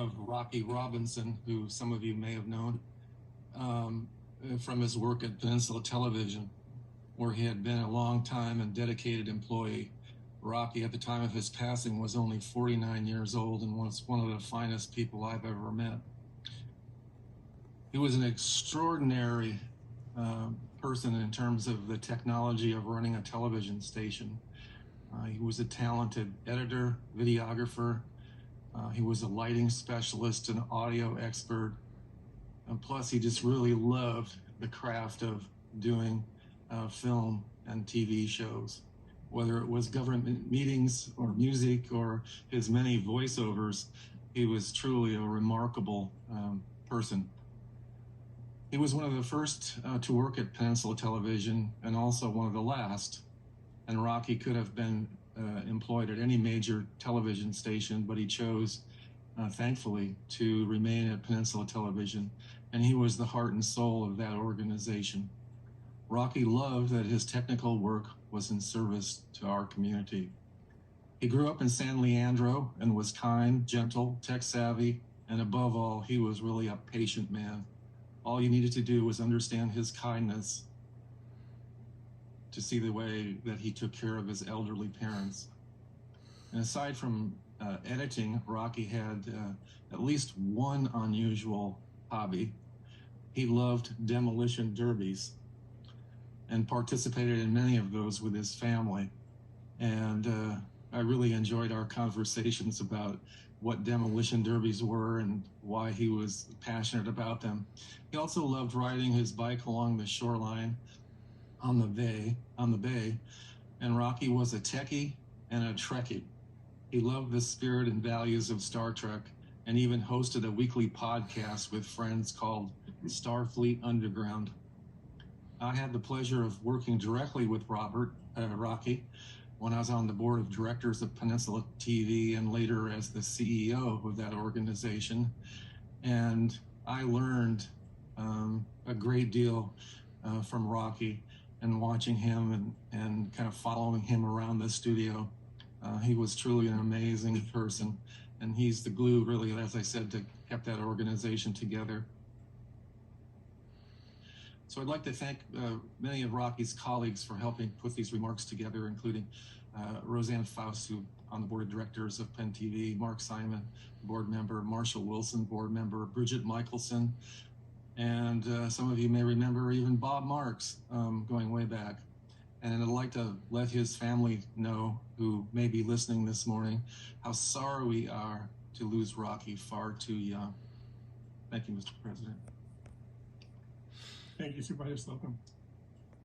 of Rocky Robinson, who some of you may have known from his work at Peninsula Television, where he had been a long time and dedicated employee. Rocky, at the time of his passing, was only 49 years old and was one of the finest people I've ever met. He was an extraordinary person in terms of the technology of running a television station. He was a talented editor, videographer. He was a lighting specialist, an audio expert. And plus, he just really loved the craft of doing film and TV shows. Whether it was government meetings or music or his many voiceovers, he was truly a remarkable person. He was one of the first to work at Peninsula Television and also one of the last. And Rocky could have been employed at any major television station, but he chose, thankfully, to remain at Peninsula Television. And he was the heart and soul of that organization. Rocky loved that his technical work was in service to our community. He grew up in San Leandro and was kind, gentle, tech-savvy, and above all, he was really a patient man. All you needed to do was understand his kindness to see the way that he took care of his elderly parents. And aside from editing, Rocky had at least one unusual hobby. He loved demolition derbies and participated in many of those with his family. And I really enjoyed our conversations about what demolition derbies were and why he was passionate about them. He also loved riding his bike along the shoreline on the bay, and Rocky was a techie and a Trekkie. He loved the spirit and values of Star Trek and even hosted a weekly podcast with friends called Starfleet Underground. I had the pleasure of working directly with Rocky, when I was on the board of directors of Peninsula TV and later as the CEO of that organization. And I learned a great deal from Rocky and watching him and kind of following him around the studio. He was truly an amazing person. And he's the glue, really, as I said, that kept that organization together. So I'd like to thank many of Rocky's colleagues for helping put these remarks together, including Roseanne Faust, who on the board of directors of Penn TV, Mark Simon, board member, Marshall Wilson, board member, Bridget Michelson, and some of you may remember even Bob Marks going way back. And I'd like to let his family know, who may be listening this morning, how sorry we are to lose Rocky far too young. Thank you, Mr. President. Thank you, Supervisor Slocum.